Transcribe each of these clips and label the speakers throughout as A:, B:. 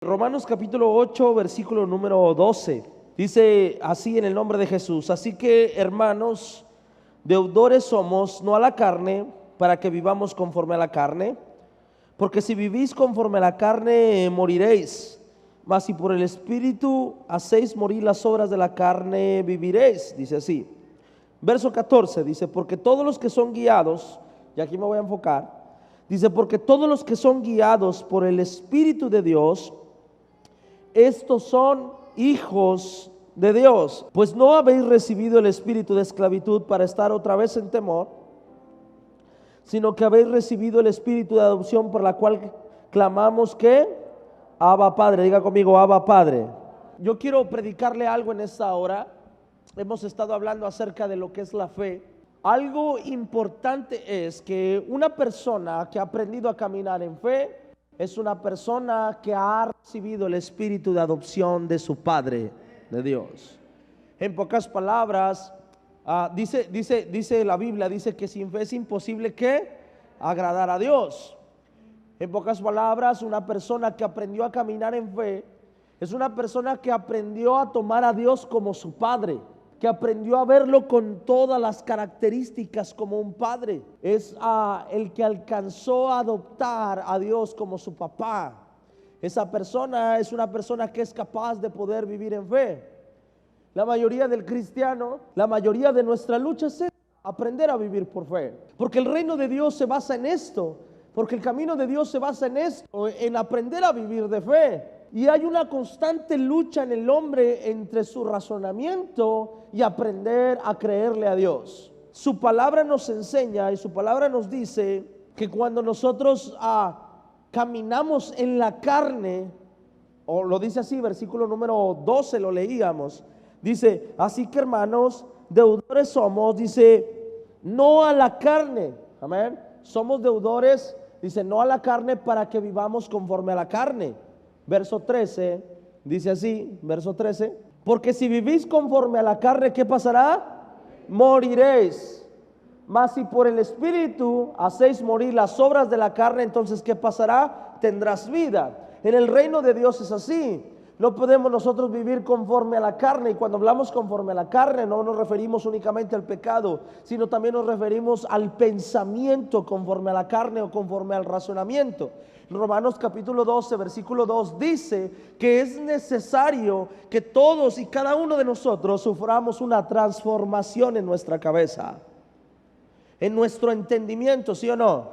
A: Romanos capítulo 8, versículo número 12. Dice así en el nombre de Jesús: así que, hermanos, deudores somos, no a la carne, para que vivamos conforme a la carne. Porque si vivís conforme a la carne, moriréis. Mas si por el Espíritu hacéis morir las obras de la carne, viviréis. Dice así. Verso 14 dice: porque todos los que son guiados, y aquí me voy a enfocar, dice: porque todos los que son guiados por el Espíritu de Dios, estos son hijos de Dios. Pues no habéis recibido el espíritu de esclavitud para estar otra vez en temor, sino que habéis recibido el espíritu de adopción, por la cual clamamos que Abba Padre. Diga conmigo: Abba Padre. Yo quiero predicarle algo en esta hora. Hemos estado hablando acerca de lo que es la fe. Algo importante es que una persona que ha aprendido a caminar en fe es una persona que ha recibido el espíritu de adopción de su Padre, de Dios. En pocas palabras, dice la Biblia, dice que sin fe es imposible que agradar a Dios. En pocas palabras, una persona que aprendió a caminar en fe es una persona que aprendió a tomar a Dios como su Padre, que aprendió a verlo con todas las características como un padre. Es el que alcanzó a adoptar a Dios como su papá. Esa persona es una persona que es capaz de poder vivir en fe. La mayoría del cristiano, la mayoría de nuestra lucha es aprender a vivir por fe, porque el reino de Dios se basa en esto, porque el camino de Dios se basa en esto, en aprender a vivir de fe. Y hay una constante lucha en el hombre entre su razonamiento y aprender a creerle a Dios. Su palabra nos enseña y su palabra nos dice que cuando nosotros caminamos en la carne, o lo dice así, versículo número 12 lo leíamos, dice: así que, hermanos, deudores somos, dice, no a la carne, amén, somos deudores, dice, no a la carne, para que vivamos conforme a la carne. Verso 13, dice así, verso 13: porque si vivís conforme a la carne, ¿qué pasará? Moriréis. Mas si por el Espíritu hacéis morir las obras de la carne, entonces ¿qué pasará? Tendrás vida. En el reino de Dios es así. No podemos nosotros vivir conforme a la carne. Y cuando hablamos conforme a la carne, no nos referimos únicamente al pecado, sino también nos referimos al pensamiento conforme a la carne o conforme al razonamiento. Romanos capítulo 12, versículo 2 dice que es necesario que todos y cada uno de nosotros suframos una transformación en nuestra cabeza, en nuestro entendimiento, ¿sí o no?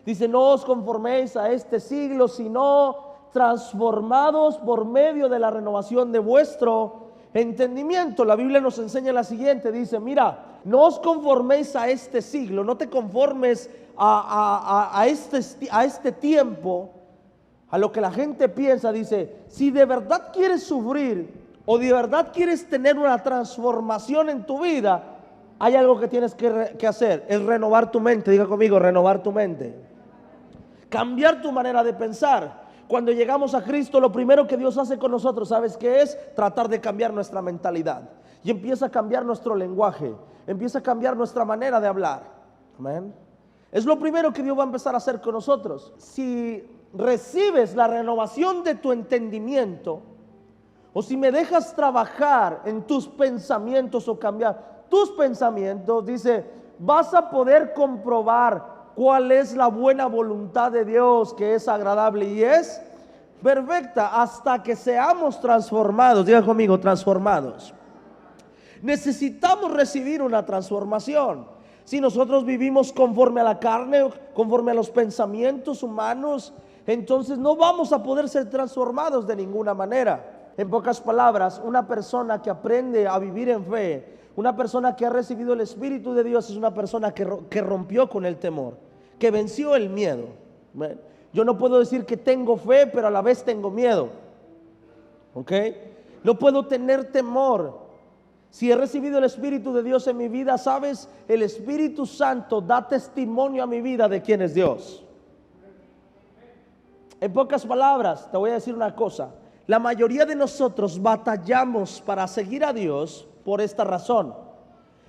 A: Dice: no os conforméis a este siglo, sino transformados por medio de la renovación de vuestro entendimiento. La Biblia nos enseña la siguiente, dice: mira, no os conforméis a este siglo, no te conformes a este tiempo, a lo que la gente piensa. Dice: si de verdad quieres sufrir o de verdad quieres tener una transformación en tu vida, hay algo que tienes que hacer, es renovar tu mente. Diga conmigo: renovar tu mente, cambiar tu manera de pensar. Cuando llegamos a Cristo, lo primero que Dios hace con nosotros, ¿sabes qué es? Tratar de cambiar nuestra mentalidad. Y empieza a cambiar nuestro lenguaje, empieza a cambiar nuestra manera de hablar. Amén. Es lo primero que Dios va a empezar a hacer con nosotros. Si recibes la renovación de tu entendimiento, o si me dejas trabajar en tus pensamientos o cambiar tus pensamientos, dice, vas a poder comprobar cuál es la buena voluntad de Dios, que es agradable y es perfecta, hasta que seamos transformados. Diga conmigo: transformados. Necesitamos recibir una transformación. Si nosotros vivimos conforme a la carne, conforme a los pensamientos humanos, entonces no vamos a poder ser transformados de ninguna manera. En pocas palabras, una persona que aprende a vivir en fe, una persona que ha recibido el Espíritu de Dios, es una persona que rompió con el temor, que venció el miedo. Yo no puedo decir que tengo fe, pero a la vez tengo miedo. ¿Ok? No puedo tener temor. Si he recibido el Espíritu de Dios en mi vida, ¿sabes? El Espíritu Santo da testimonio a mi vida de quién es Dios. En pocas palabras, te voy a decir una cosa. La mayoría de nosotros batallamos para seguir a Dios por esta razón.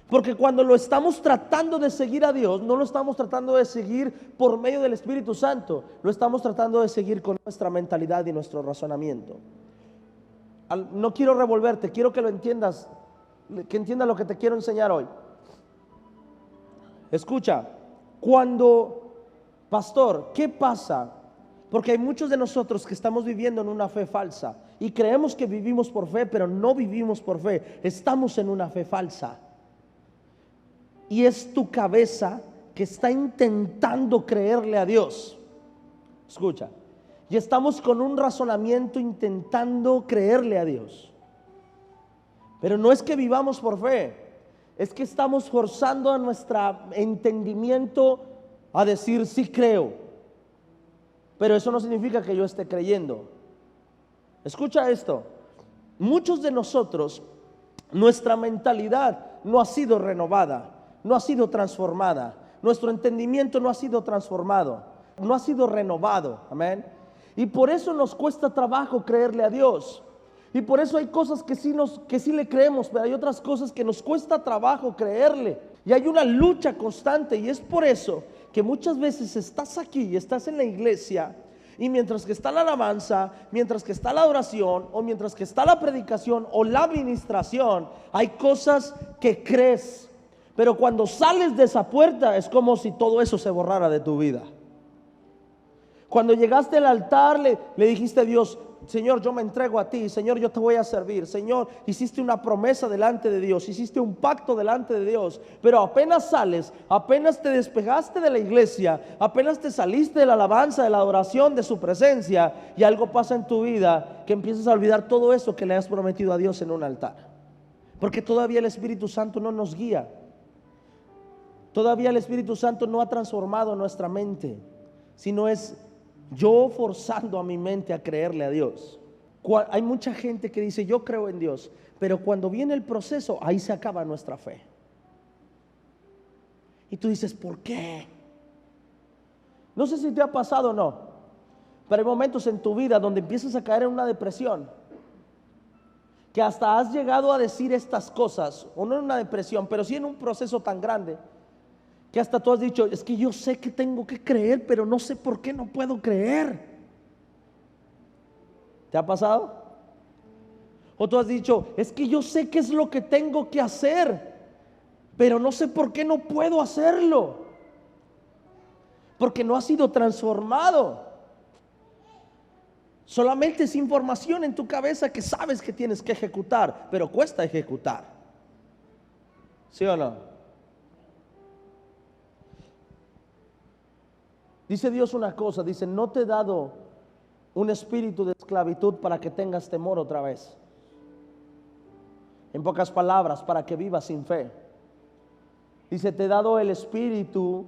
A: Porque cuando lo estamos tratando de seguir a Dios, no lo estamos tratando de seguir por medio del Espíritu Santo, lo estamos tratando de seguir con nuestra mentalidad y nuestro razonamiento. No quiero revolverte, quiero que lo entiendas, que entiendas lo que te quiero enseñar hoy. Escucha, pastor, ¿qué pasa? Porque hay muchos de nosotros que estamos viviendo en una fe falsa y creemos que vivimos por fe, pero no vivimos por fe, estamos en una fe falsa. Y es tu cabeza que está intentando creerle a Dios. Escucha, y estamos con un razonamiento intentando creerle a Dios. Pero no es que vivamos por fe, es que estamos forzando a nuestro entendimiento a decir sí creo. Pero eso no significa que yo esté creyendo. Escucha esto, muchos de nosotros, nuestra mentalidad no ha sido renovada, no ha sido transformada, nuestro entendimiento no ha sido transformado, no ha sido renovado, amén. Y por eso nos cuesta trabajo creerle a Dios. Y por eso hay cosas que sí le creemos, pero hay otras cosas que nos cuesta trabajo creerle. Y hay una lucha constante, y es por eso que muchas veces estás aquí y estás en la iglesia, y mientras que está la alabanza, mientras que está la adoración, o mientras que está la predicación o la administración, hay cosas que crees, pero cuando sales de esa puerta es como si todo eso se borrara de tu vida. Cuando llegaste al altar le dijiste a Dios: Señor, yo me entrego a ti, Señor, yo te voy a servir. Señor, hiciste una promesa delante de Dios, hiciste un pacto delante de Dios, pero apenas sales, apenas te despegaste de la iglesia, apenas te saliste de la alabanza, de la adoración, de su presencia, y algo pasa en tu vida que empiezas a olvidar todo eso que le has prometido a Dios en un altar. Porque todavía el Espíritu Santo no nos guía, todavía el Espíritu Santo no ha transformado nuestra mente, sino es yo forzando a mi mente a creerle a Dios. Hay mucha gente que dice yo creo en Dios, pero cuando viene el proceso, ahí se acaba nuestra fe. Y tú dices, ¿por qué? No sé si te ha pasado o no, pero hay momentos en tu vida donde empiezas a caer en una depresión, que hasta has llegado a decir estas cosas, o no en una depresión, pero sí en un proceso tan grande, que hasta tú has dicho, es que yo sé que tengo que creer, pero no sé por qué no puedo creer. ¿Te ha pasado? O tú has dicho, es que yo sé qué es lo que tengo que hacer, pero no sé por qué no puedo hacerlo. Porque no ha sido transformado. Solamente es información en tu cabeza que sabes que tienes que ejecutar, pero cuesta ejecutar. ¿Sí o no? Dice Dios una cosa, dice, no te he dado un espíritu de esclavitud para que tengas temor otra vez. En pocas palabras, para que vivas sin fe. Dice, te he dado el espíritu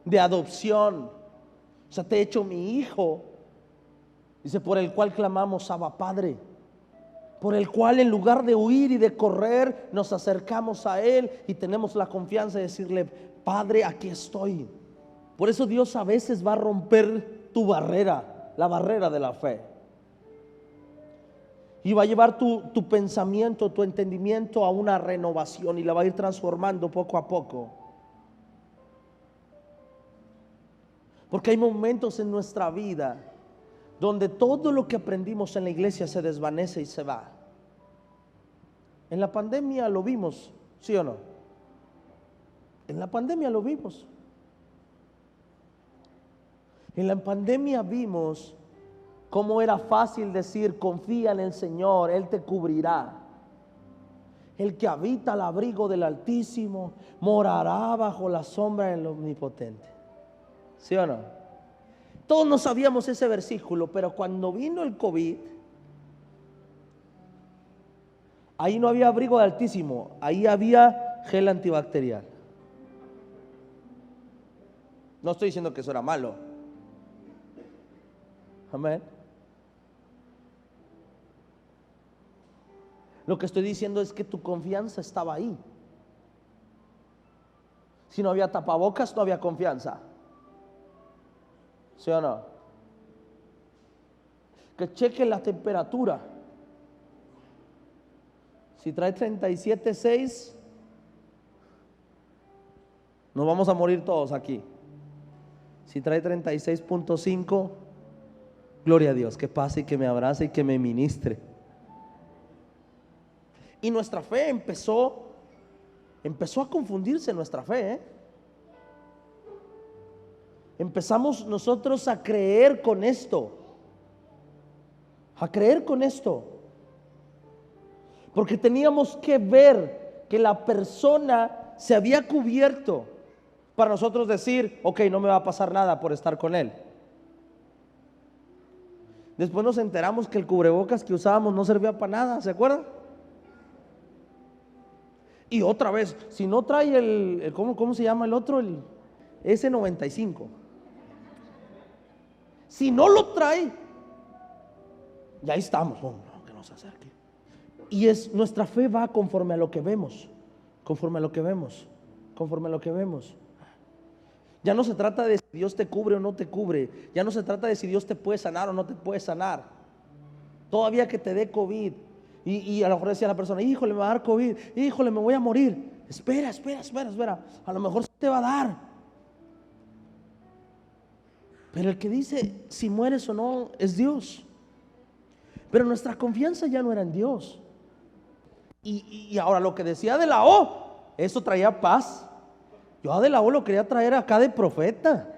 A: de adopción. O sea, te he hecho mi hijo. Dice, por el cual clamamos Abba Padre. Por el cual en lugar de huir y de correr, nos acercamos a Él y tenemos la confianza de decirle, Padre, aquí estoy. Por eso Dios a veces va a romper tu barrera, la barrera de la fe. Y va a llevar tu pensamiento, tu entendimiento a una renovación y la va a ir transformando poco a poco. Porque hay momentos en nuestra vida donde todo lo que aprendimos en la iglesia se desvanece y se va. En la pandemia lo vimos, ¿sí o no? En la pandemia lo vimos. En la pandemia vimos cómo era fácil decir, confía en el Señor, Él te cubrirá. El que habita al abrigo del Altísimo morará bajo la sombra del Omnipotente. ¿Sí o no? Todos no sabíamos ese versículo, pero cuando vino el COVID, ahí no había abrigo del Altísimo, ahí había gel antibacterial. No estoy diciendo que eso era malo. Amén. Lo que estoy diciendo es que tu confianza estaba ahí. Si no había tapabocas, no había confianza. ¿Sí o no? Que cheque la temperatura. Si trae 37.6, Nos vamos a morir todos aquí. Si trae 36.5, gloria a Dios, que pase y que me abrace y que me ministre. Y nuestra fe empezó a confundirse, nuestra fe, ¿eh? Empezamos nosotros a creer con esto, porque teníamos que ver que la persona se había cubierto para nosotros decir, ok, no me va a pasar nada por estar con él. Después nos enteramos que el cubrebocas que usábamos no servía para nada, ¿se acuerdan? Y otra vez, si no trae el ¿cómo se llama el otro? El S95. Si no lo trae, ya ahí estamos. No, que no se acerque. Y nuestra fe va conforme a lo que vemos. Ya no se trata de si Dios te cubre o no te cubre. Ya no se trata de si Dios te puede sanar o no te puede sanar. Todavía que te dé COVID y a lo mejor decía la persona, híjole, me va a dar COVID, híjole, me voy a morir. Espera, a lo mejor sí te va a dar. Pero el que dice si mueres o no es Dios. Pero nuestra confianza ya no era en Dios. Y ahora lo que decía de la O, eso traía paz. Yo a de la O lo quería traer acá de profeta.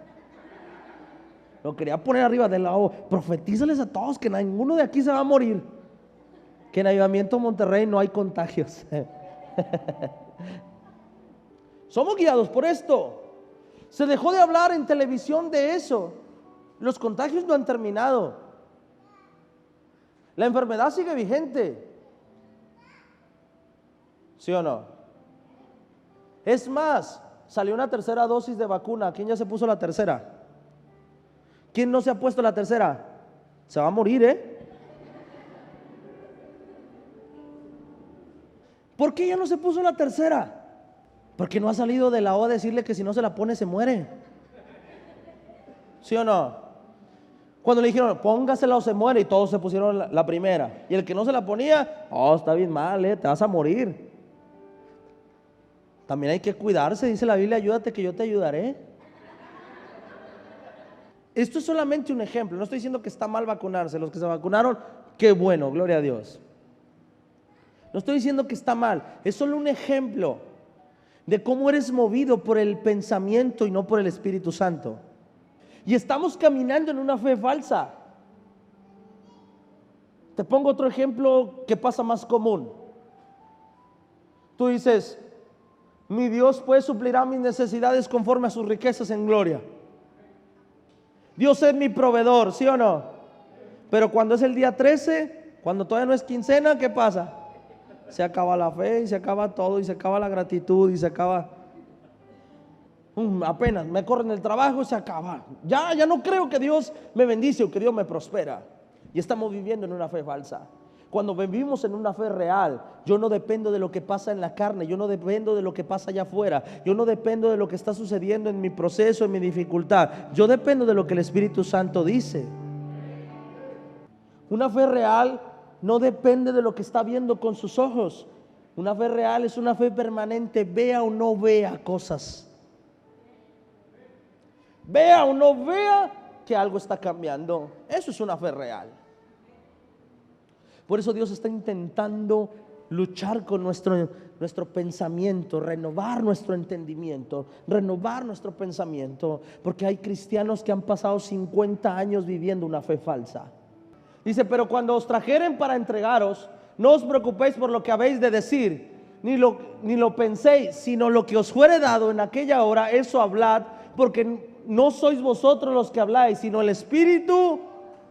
A: Lo quería poner arriba de la O. Profetízales a todos que ninguno de aquí se va a morir. Que en Avivamiento Monterrey no hay contagios. Somos guiados por esto. Se dejó de hablar en televisión de eso. Los contagios no han terminado. La enfermedad sigue vigente. ¿Sí o no? Es más, salió una tercera dosis de vacuna. ¿Quién ya se puso la tercera? ¿Quién no se ha puesto la tercera? Se va a morir, ¿eh? ¿Por qué ya no se puso la tercera? Porque no ha salido de la O a decirle que si no se la pone se muere. ¿Sí o no? Cuando le dijeron póngasela o se muere, y todos se pusieron la primera, y el que no se la ponía, está bien mal, te vas a morir. También hay que cuidarse, dice la Biblia, ayúdate que yo te ayudaré. Esto es solamente un ejemplo. No estoy diciendo que está mal vacunarse. Los que se vacunaron, qué bueno, gloria a Dios. No estoy diciendo que está mal. Es solo un ejemplo de cómo eres movido por el pensamiento y no por el Espíritu Santo. Y estamos caminando en una fe falsa. Te pongo otro ejemplo que pasa más común. Tú dices, mi Dios pues suplirá mis necesidades conforme a sus riquezas en gloria. Dios es mi proveedor, ¿sí o no? Pero cuando es el día 13, cuando todavía no es quincena, ¿qué pasa? Se acaba la fe y se acaba todo, y se acaba la gratitud y se acaba. Apenas me corren el trabajo y se acaba. Ya no creo que Dios me bendice o que Dios me prospera. Y estamos viviendo en una fe falsa. Cuando vivimos en una fe real, yo no dependo de lo que pasa en la carne, yo no dependo de lo que pasa allá afuera, yo no dependo de lo que está sucediendo en mi proceso, en mi dificultad. Yo dependo de lo que el Espíritu Santo dice. Una fe real no depende de lo que está viendo con sus ojos. Una fe real es una fe permanente, vea o no vea cosas. Vea o no vea que algo está cambiando. Eso es una fe real. Por eso Dios está intentando luchar con nuestro pensamiento, renovar nuestro entendimiento, renovar nuestro pensamiento, porque hay cristianos que han pasado 50 años viviendo una fe falsa. Dice, pero cuando os trajeren para entregaros, no os preocupéis por lo que habéis de decir, ni lo penséis, sino lo que os fuere dado en aquella hora, eso hablad, porque no sois vosotros los que habláis, sino el Espíritu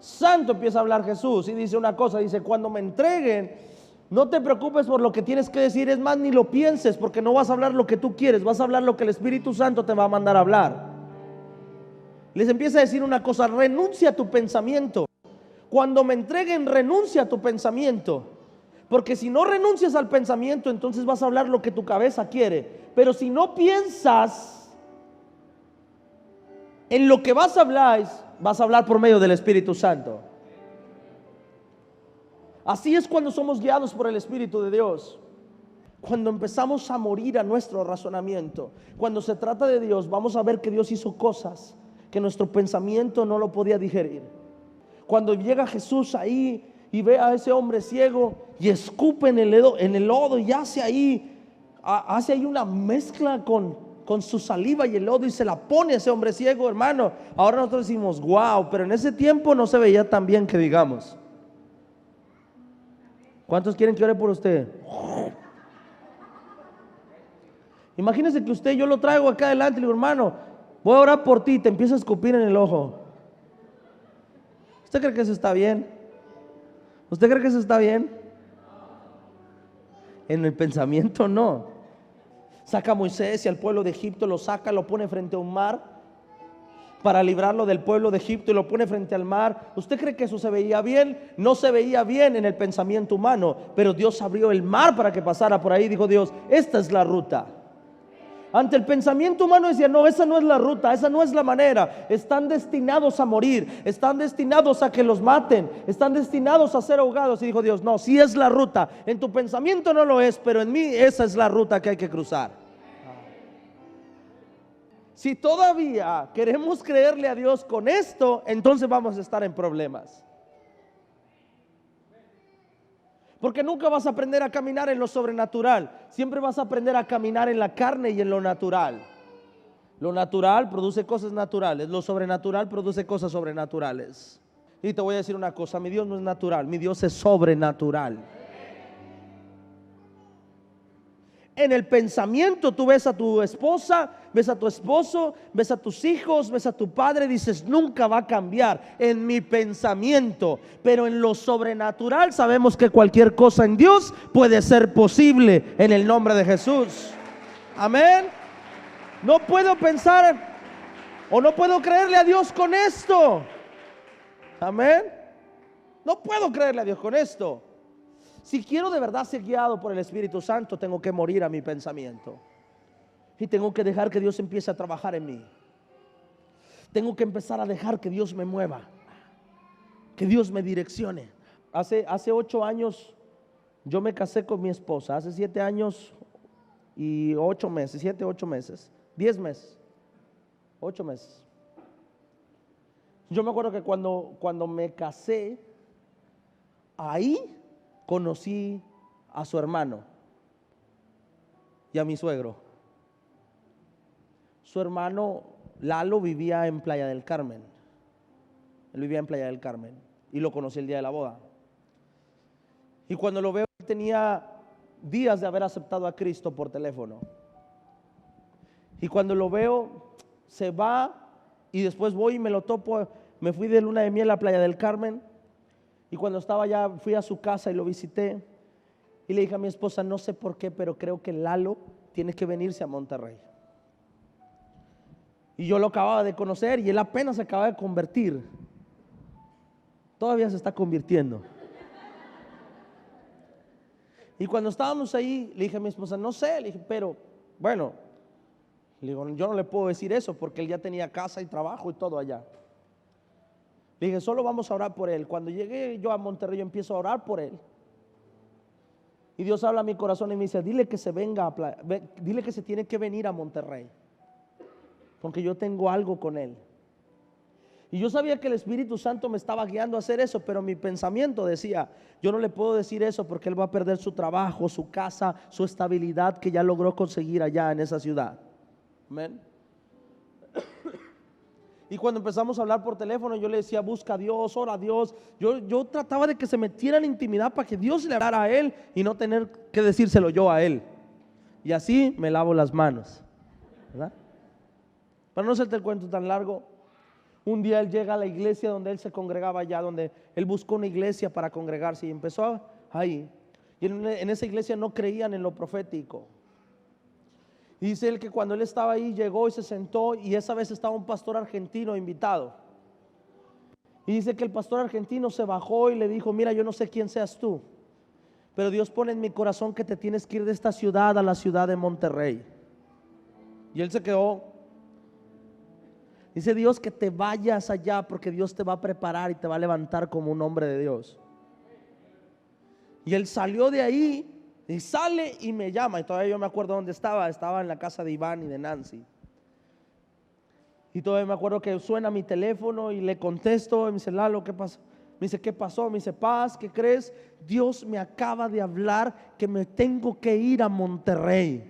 A: Santo. Empieza a hablar Jesús y dice una cosa, dice, cuando me entreguen, no te preocupes por lo que tienes que decir, es más, ni lo pienses, porque no vas a hablar lo que tú quieres, vas a hablar lo que el Espíritu Santo te va a mandar a hablar. Les empieza a decir una cosa, renuncia a tu pensamiento. Cuando me entreguen, renuncia a tu pensamiento, porque si no renuncias al pensamiento, entonces vas a hablar lo que tu cabeza quiere. Pero si no piensas en lo que vas a hablar por medio del Espíritu Santo. Así es cuando somos guiados por el Espíritu de Dios. cuando empezamos a morir a nuestro razonamiento, cuando se trata de Dios, vamos a ver que Dios hizo cosas que nuestro pensamiento no lo podía digerir. Cuando llega Jesús ahí y ve a ese hombre ciego y escupe en el lodo y hace ahí una mezcla con su saliva y el lodo y se la pone a ese hombre ciego, hermano. Ahora nosotros decimos wow, pero en ese tiempo no se veía tan bien que digamos. ¿Cuántos quieren que ore por usted? Imagínense que usted, yo lo traigo acá adelante y le digo, hermano, voy a orar por ti, y te empieza a escupir en el ojo. ¿Usted cree que eso está bien? ¿Usted cree que eso está bien? En el pensamiento no. Saca a Moisés y al pueblo de Egipto, lo saca, lo pone frente a un mar para librarlo del pueblo de Egipto y lo pone frente al mar. ¿Usted cree que eso se veía bien? No se veía bien en el pensamiento humano, pero Dios abrió el mar para que pasara por ahí. Dijo Dios, esta es la ruta. Ante el pensamiento humano decía, no, esa no es la ruta, esa no es la manera. Están destinados a morir, están destinados a que los maten, están destinados a ser ahogados. Y dijo Dios, no, sí es la ruta. En tu pensamiento no lo es, pero en mí esa es la ruta que hay que cruzar. Si todavía queremos creerle a Dios con esto, entonces vamos a estar en problemas. Porque nunca vas a aprender a caminar en lo sobrenatural. Siempre vas a aprender a caminar en la carne y en lo natural. Lo natural produce cosas naturales. Lo sobrenatural produce cosas sobrenaturales. Y te voy a decir una cosa, mi Dios no es natural, mi Dios es sobrenatural. En el pensamiento tú ves a tu esposa, ves a tu esposo, ves a tus hijos, ves a tu padre, dices nunca va a cambiar en mi pensamiento, pero en lo sobrenatural sabemos que cualquier cosa en Dios puede ser posible en el nombre de Jesús. Amén. No puedo pensar o no puedo creerle a Dios con esto. Amén. No puedo creerle a Dios con esto. Si quiero de verdad ser guiado por el Espíritu Santo, tengo que morir a mi pensamiento. Y tengo que dejar que Dios empiece a trabajar en mí. Tengo que empezar a dejar que Dios me mueva, que Dios me direccione. Hace 8 años yo me casé con mi esposa. Hace 7 años y 8 meses, 7, 8 meses, 10 meses, 8 meses. Yo me acuerdo que cuando me casé, ahí conocí a su hermano y a mi suegro. Su hermano Lalo vivía en Playa del Carmen. Él vivía en Playa del Carmen y lo conocí el día de la boda. Y cuando lo veo, tenía días de haber aceptado a Cristo por teléfono. Y cuando lo veo, se va y después voy y me lo topo. Me fui de luna de miel a Playa del Carmen. Y cuando estaba allá, fui a su casa y lo visité. Y le dije a mi esposa, no sé por qué, pero creo que Lalo tiene que venirse a Monterrey. Y yo lo acababa de conocer y él apenas se acaba de convertir. Todavía se está convirtiendo. Y cuando estábamos ahí, le dije a mi esposa, no sé, le dije, pero bueno, le digo, yo no le puedo decir eso porque él ya tenía casa y trabajo y todo allá. Le dije, solo vamos a orar por él. Cuando llegué yo a Monterrey, yo empiezo a orar por él. Y Dios habla a mi corazón y me dice, dile que se venga, dile que se tiene que venir a Monterrey, porque yo tengo algo con él. Y yo sabía que el Espíritu Santo me estaba guiando a hacer eso, pero mi pensamiento decía, yo no le puedo decir eso porque él va a perder su trabajo, su casa, su estabilidad que ya logró conseguir allá en esa ciudad. Amén. Y cuando empezamos a hablar por teléfono, yo le decía, busca a Dios, ora a Dios. Yo trataba de que se metiera en intimidad para que Dios le hablara a él y no tener que decírselo yo a él. Y así me lavo las manos, ¿verdad? Para no hacerte el cuento tan largo, un día él llega a la iglesia donde él se congregaba allá, donde él buscó una iglesia para congregarse y empezó ahí. Y en esa iglesia no creían en lo profético. Y dice él que cuando él estaba ahí, llegó y se sentó, y esa vez estaba un pastor argentino invitado. Y dice que el pastor argentino se bajó y le dijo, mira, yo no sé quién seas tú, pero Dios pone en mi corazón que te tienes que ir de esta ciudad a la ciudad de Monterrey. Y él se quedó. Dice Dios que te vayas allá porque Dios te va a preparar y te va a levantar como un hombre de Dios. Y él salió de ahí. Y sale y me llama. Y todavía yo me acuerdo dónde estaba. Estaba en la casa de Iván y de Nancy. Y todavía me acuerdo que suena mi teléfono y le contesto. Y me dice, Lalo, ¿qué pasó? Me dice, ¿qué pasó? Me dice, Paz, ¿qué crees? Dios me acaba de hablar que me tengo que ir a Monterrey.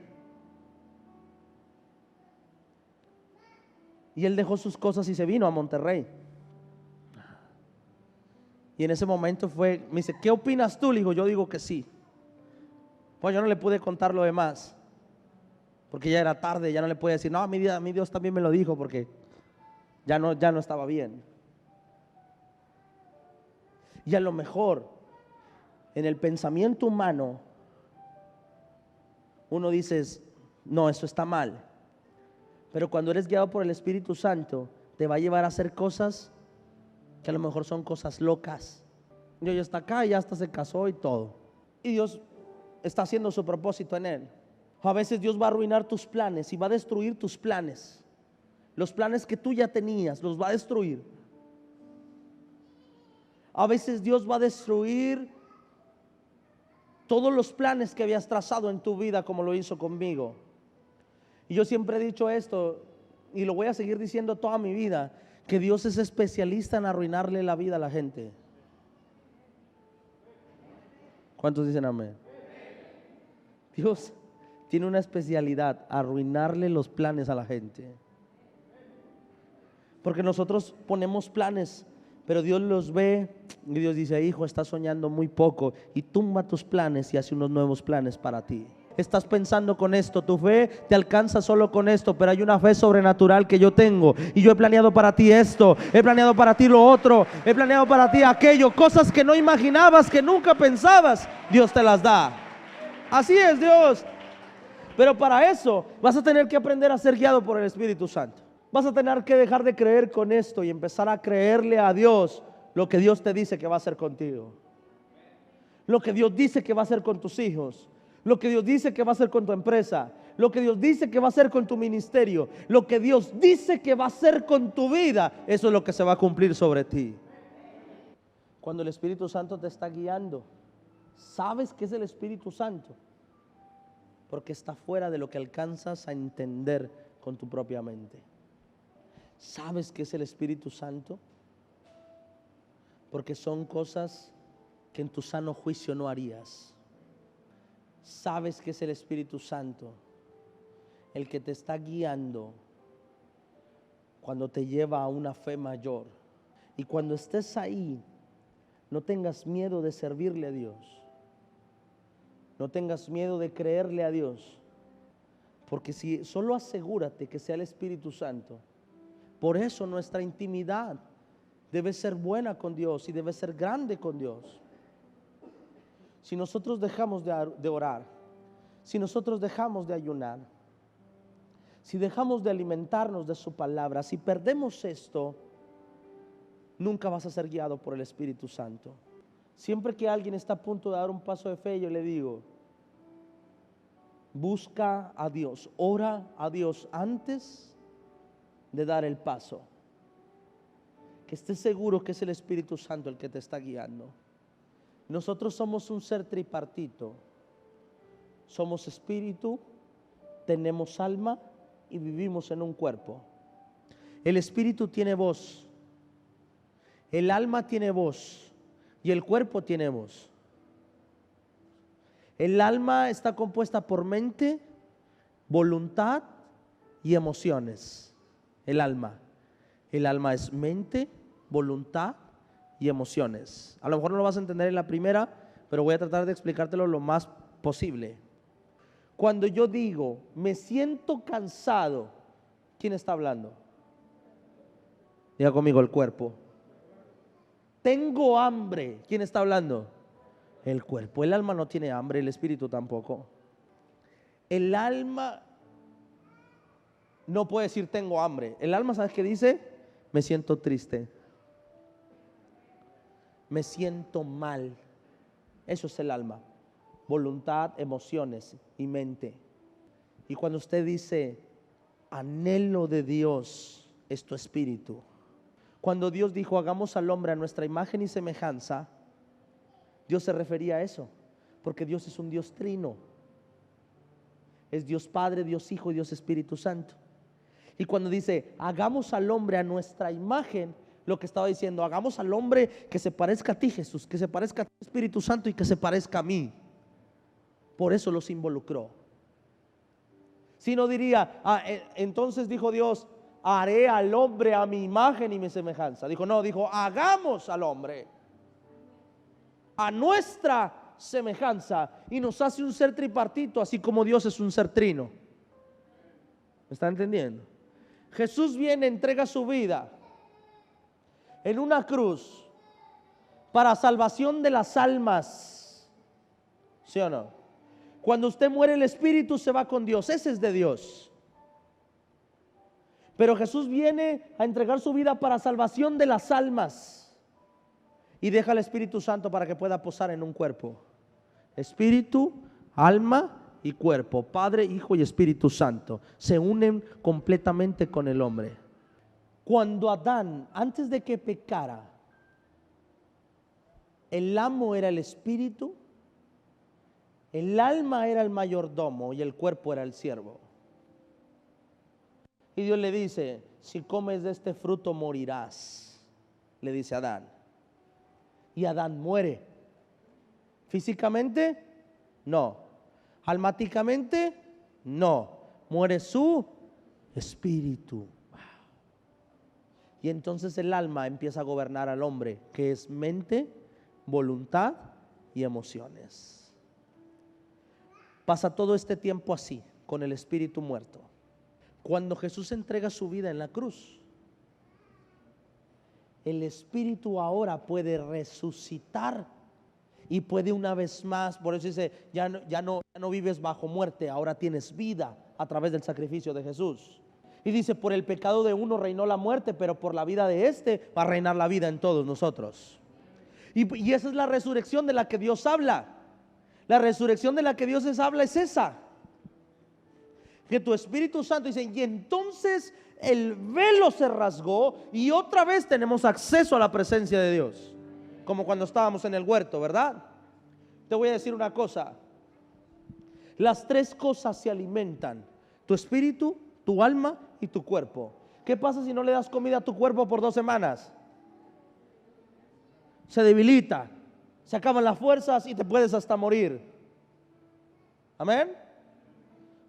A: Y él dejó sus cosas y se vino a Monterrey. Y en ese momento me dice, ¿qué opinas tú? Le digo, yo digo que sí. Pues yo no le pude contar lo demás, porque ya era tarde, ya no le pude decir, no, a mi Dios también me lo dijo, porque ya no estaba bien. Y a lo mejor en el pensamiento humano uno dice, no, eso está mal. Pero cuando eres guiado por el Espíritu Santo, te va a llevar a hacer cosas que a lo mejor son cosas locas. Yo ya está acá, ya hasta se casó y todo. Y Dios está haciendo su propósito en él. A veces Dios va a arruinar tus planes y va a destruir tus planes. Los planes que tú ya tenías, los va a destruir. A veces Dios va a destruir todos los planes que habías trazado en tu vida, como lo hizo conmigo. Y yo siempre he dicho esto, y lo voy a seguir diciendo toda mi vida, que Dios es especialista en arruinarle la vida a la gente. ¿Cuántos dicen amén? Dios tiene una especialidad, arruinarle los planes a la gente. Porque nosotros ponemos planes, pero Dios los ve y Dios dice, hijo, estás soñando muy poco, y tumba tus planes y hace unos nuevos planes para ti. Estás pensando con esto, tu fe te alcanza solo con esto, pero hay una fe sobrenatural que yo tengo, y yo he planeado para ti esto, he planeado para ti lo otro, he planeado para ti aquello, cosas que no imaginabas, que nunca pensabas, Dios te las da. Así es Dios. Pero para eso vas a tener que aprender a ser guiado por el Espíritu Santo. Vas a tener que dejar de creer con esto y empezar a creerle a Dios lo que Dios te dice que va a hacer contigo, lo que Dios dice que va a hacer con tus hijos, lo que Dios dice que va a hacer con tu empresa, lo que Dios dice que va a hacer con tu ministerio, lo que Dios dice que va a hacer con tu vida. Eso es lo que se va a cumplir sobre ti. Cuando el Espíritu Santo te está guiando, sabes que es el Espíritu Santo, porque está fuera de lo que alcanzas a entender con tu propia mente. ¿Sabes que es el Espíritu Santo? Porque son cosas que en tu sano juicio no harías. ¿Sabes que es el Espíritu Santo? El que te está guiando cuando te lleva a una fe mayor. Y cuando estés ahí, no tengas miedo de servirle a Dios. No tengas miedo de creerle a Dios. Porque si solo asegúrate que sea el Espíritu Santo. Por eso nuestra intimidad debe ser buena con Dios y debe ser grande con Dios. Si nosotros dejamos de orar, si nosotros dejamos de ayunar, si dejamos de alimentarnos de su palabra, si perdemos esto, nunca vas a ser guiado por el Espíritu Santo. Siempre que alguien está a punto de dar un paso de fe, yo le digo, busca a Dios, ora a Dios antes de dar el paso. Que estés seguro que es el Espíritu Santo el que te está guiando. Nosotros somos un ser tripartito. Somos espíritu, tenemos alma y vivimos en un cuerpo. El espíritu tiene voz, el alma tiene voz y el cuerpo tiene voz. El alma está compuesta por mente, voluntad y emociones. El alma es mente, voluntad y emociones. A lo mejor no lo vas a entender en la primera, pero voy a tratar de explicártelo lo más posible. Cuando yo digo, me siento cansado, ¿quién está hablando? Diga conmigo, el cuerpo. Tengo hambre, ¿quién está hablando? El cuerpo. El alma no tiene hambre, el espíritu tampoco. El alma no puede decir tengo hambre. El alma, ¿sabes qué dice? Me siento triste, me siento mal. Eso es el alma. Voluntad, emociones y mente. Y cuando usted dice anhelo de Dios, es tu espíritu. Cuando Dios dijo hagamos al hombre a nuestra imagen y semejanza, Dios se refería a eso. Porque Dios es un Dios trino. Es Dios Padre, Dios Hijo y Dios Espíritu Santo. Y cuando dice, hagamos al hombre a nuestra imagen, lo que estaba diciendo, hagamos al hombre que se parezca a ti, Jesús, que se parezca a ti, Espíritu Santo, y que se parezca a mí. Por eso los involucró. Si no diría, entonces dijo Dios, haré al hombre a mi imagen y mi semejanza. Dijo, no, dijo, hagamos al hombre a nuestra semejanza, y nos hace un ser tripartito, así como Dios es un ser trino. ¿Me está entendiendo? Jesús viene, entrega su vida en una cruz para salvación de las almas. ¿Sí o no? Cuando usted muere, el espíritu se va con Dios, ese es de Dios. Pero Jesús viene a entregar su vida para salvación de las almas, y deja al Espíritu Santo para que pueda posar en un cuerpo. Espíritu, alma y cuerpo, Padre, Hijo y Espíritu Santo se unen completamente con el hombre. Cuando Adán, antes de que pecara, el amo era el espíritu, el alma era el mayordomo y el cuerpo era el siervo. Y Dios le dice, si comes de este fruto morirás, le dice a Adán. Y Adán muere. Físicamente, no. Almáticamente, no. Muere su espíritu. Y entonces el alma empieza a gobernar al hombre, que es mente, voluntad y emociones. Pasa todo este tiempo así, con el espíritu muerto. Cuando Jesús entrega su vida en la cruz, el espíritu ahora puede resucitar y puede una vez más, por eso dice, ya no vives bajo muerte, ahora tienes vida a través del sacrificio de Jesús. Y dice, por el pecado de uno reinó la muerte, pero por la vida de este va a reinar la vida en todos nosotros. Y esa es la resurrección de la que Dios habla. La resurrección de la que Dios habla es esa. Que tu Espíritu Santo dice, y entonces el velo se rasgó y otra vez tenemos acceso a la presencia de Dios. Como cuando estábamos en el huerto, ¿verdad? Te voy a decir una cosa. Las tres cosas se alimentan: tu espíritu, tu alma y tu cuerpo. ¿Qué pasa si no le das comida a tu cuerpo por 2 semanas? Se debilita, se acaban las fuerzas y te puedes hasta morir. Amén.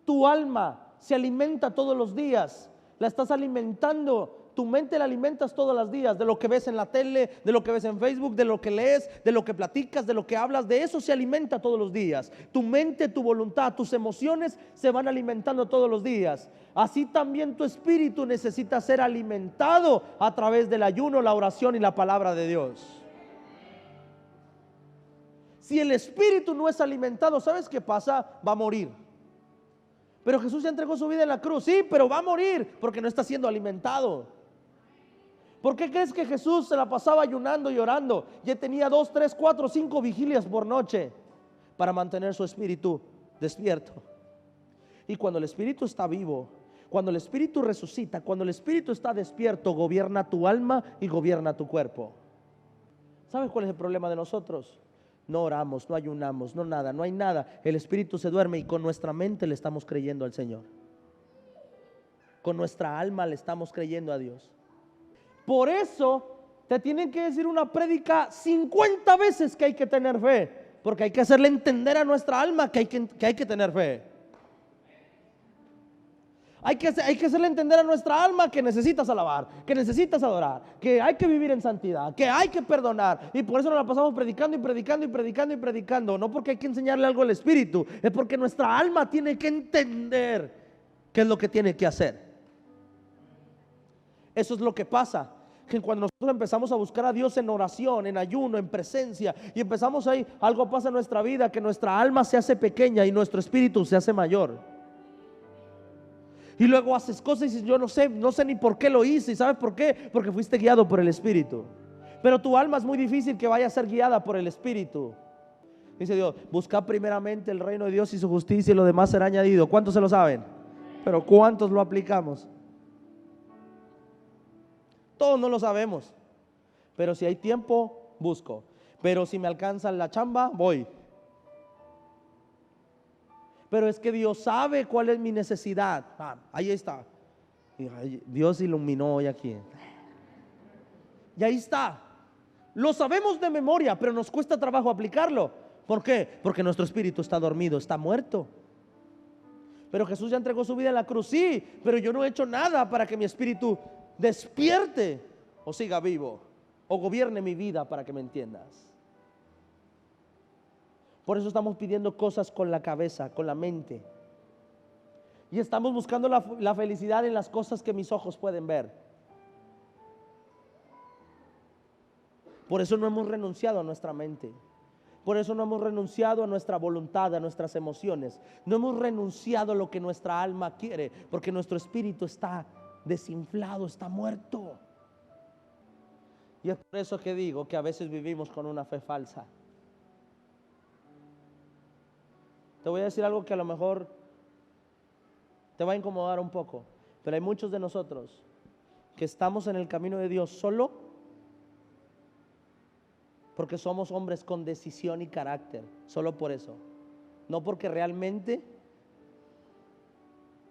A: Tu alma se alimenta todos los días, la estás alimentando. Tu mente la alimentas todos los días, de lo que ves en la tele, de lo que ves en Facebook, de lo que lees, de lo que platicas, de lo que hablas, de eso se alimenta todos los días. Tu mente, tu voluntad, tus emociones se van alimentando todos los días. Así también tu espíritu necesita ser alimentado a través del ayuno, la oración y la palabra de Dios. Si el espíritu no es alimentado, ¿sabes qué pasa? Va a morir. Pero Jesús ya entregó su vida en la cruz, sí, pero va a morir porque no está siendo alimentado. ¿Por qué crees que Jesús se la pasaba ayunando y orando? Ya tenía 2, 3, 4, 5 vigilias por noche para mantener su espíritu despierto. Y cuando el espíritu está vivo, cuando el espíritu resucita, cuando el espíritu está despierto, gobierna tu alma y gobierna tu cuerpo. ¿Sabes cuál es el problema de nosotros? No oramos, no ayunamos, no nada, no hay nada. El espíritu se duerme y con nuestra mente le estamos creyendo al Señor. Con nuestra alma le estamos creyendo a Dios. Por eso te tienen que decir una prédica 50 veces que hay que tener fe, porque hay que hacerle entender a nuestra alma que hay que tener fe. Hay que hacerle entender a nuestra alma que necesitas alabar, que necesitas adorar, que hay que vivir en santidad, que hay que perdonar. Y por eso nos la pasamos predicando y predicando y predicando y predicando. No porque hay que enseñarle algo al espíritu, es porque nuestra alma tiene que entender qué es lo que tiene que hacer. Eso es lo que pasa, que cuando nosotros empezamos a buscar a Dios en oración, en ayuno, en presencia, y empezamos ahí, algo pasa en nuestra vida, que nuestra alma se hace pequeña y nuestro espíritu se hace mayor. Y luego haces cosas y dices, yo no sé ni por qué lo hice. ¿Y sabes por qué? Porque fuiste guiado por el Espíritu. Pero tu alma es muy difícil que vaya a ser guiada por el Espíritu. Dice Dios, busca primeramente el reino de Dios y su justicia y lo demás será añadido. ¿Cuántos se lo saben? Pero ¿cuántos lo aplicamos? Todos no lo sabemos. Pero si hay tiempo, busco. Pero si me alcanza la chamba, voy. Pero es que Dios sabe cuál es mi necesidad. Ahí está. Dios iluminó hoy aquí. Y ahí está. Lo sabemos de memoria, pero nos cuesta trabajo aplicarlo. ¿Por qué? Porque nuestro espíritu está dormido, está muerto. Pero Jesús ya entregó su vida en la cruz. Sí, pero yo no he hecho nada para que mi espíritu despierte o siga vivo o gobierne mi vida, para que me entiendas. Por eso estamos pidiendo cosas con la cabeza, con la mente. Y estamos buscando la felicidad en las cosas que mis ojos pueden ver. Por eso no hemos renunciado a nuestra mente. Por eso no hemos renunciado a nuestra voluntad, a nuestras emociones. No hemos renunciado a lo que nuestra alma quiere, porque nuestro espíritu está desinflado, está muerto. Y es por eso que digo que a veces vivimos con una fe falsa. Te voy a decir algo que a lo mejor te va a incomodar un poco, pero hay muchos de nosotros que estamos en el camino de Dios solo porque somos hombres con decisión y carácter, solo por eso. No porque realmente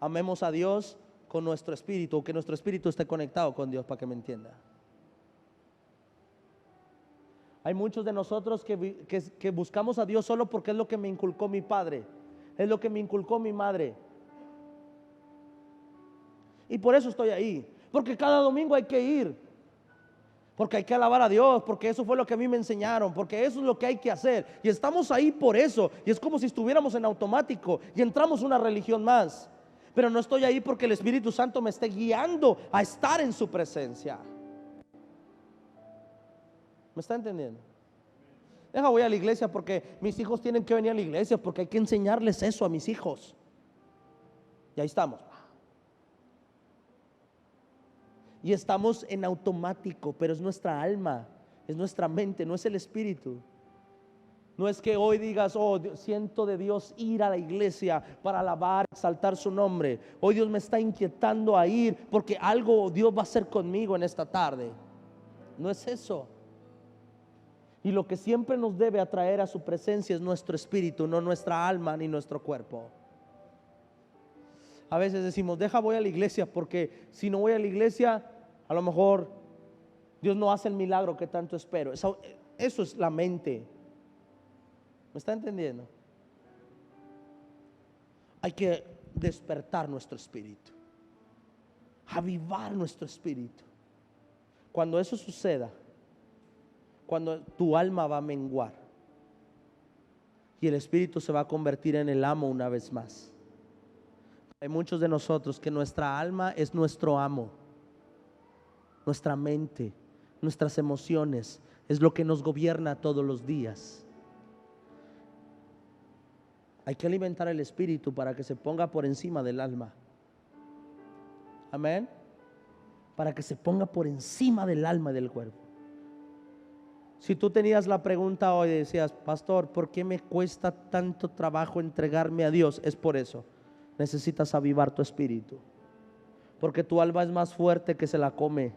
A: amemos a Dios con nuestro espíritu, o que nuestro espíritu esté conectado con Dios, para que me entienda. Hay muchos de nosotros que buscamos a Dios solo porque es lo que me inculcó mi padre, es lo que me inculcó mi madre. Y por eso estoy ahí, porque cada domingo hay que ir, porque hay que alabar a Dios, porque eso fue lo que a mí me enseñaron, porque eso es lo que hay que hacer. Y estamos ahí por eso, y es como si estuviéramos en automático y entramos una religión más. Pero no estoy ahí porque el Espíritu Santo me esté guiando a estar en su presencia. ¿Me está entendiendo? Voy a la iglesia porque mis hijos tienen que venir a la iglesia, porque hay que enseñarles eso a mis hijos. Y ahí estamos. Y estamos en automático, pero es nuestra alma, es nuestra mente, no es el espíritu. No es que hoy digas, oh, siento de Dios ir a la iglesia para alabar, exaltar su nombre. Hoy Dios me está inquietando a ir porque algo Dios va a hacer conmigo en esta tarde. No es eso. Y lo que siempre nos debe atraer a su presencia es nuestro espíritu, no nuestra alma ni nuestro cuerpo. A veces decimos, voy a la iglesia, porque si no voy a la iglesia, a lo mejor Dios no hace el milagro que tanto espero. Eso es la mente. ¿Me está entendiendo? Hay que despertar nuestro espíritu, avivar nuestro espíritu. Cuando eso suceda, cuando tu alma va a menguar y el espíritu se va a convertir en el amo una vez más. Hay muchos de nosotros que nuestra alma es nuestro amo, nuestra mente, nuestras emociones, es lo que nos gobierna todos los días. Hay que alimentar el espíritu para que se ponga por encima del alma. Amén. Para que se ponga por encima del alma y del cuerpo. Si tú tenías la pregunta hoy, decías, pastor, ¿por qué me cuesta tanto trabajo entregarme a Dios? Es por eso. Necesitas avivar tu espíritu, porque tu alma es más fuerte que se la come.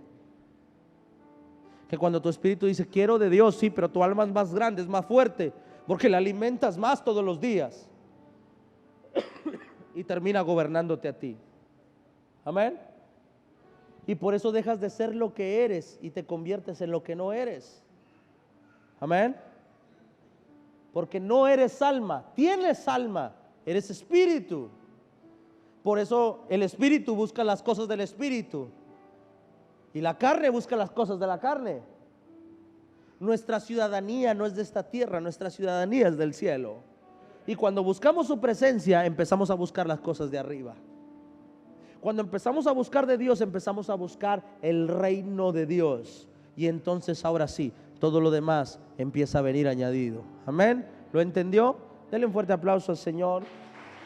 A: Que cuando tu espíritu dice quiero de Dios, sí, pero tu alma es más grande, es más fuerte, porque la alimentas más todos los días y termina gobernándote a ti. Amén. Y por eso dejas de ser lo que eres y te conviertes en lo que no eres. Amén. Porque no eres alma, tienes alma, eres espíritu. Por eso el espíritu busca las cosas del espíritu y la carne busca las cosas de la carne. Nuestra ciudadanía no es de esta tierra, nuestra ciudadanía es del cielo. Y cuando buscamos su presencia, empezamos a buscar las cosas de arriba. Cuando empezamos a buscar de Dios, empezamos a buscar el reino de Dios. Y entonces ahora sí, todo lo demás empieza a venir añadido. Amén. ¿Lo entendió? Denle un fuerte aplauso al Señor.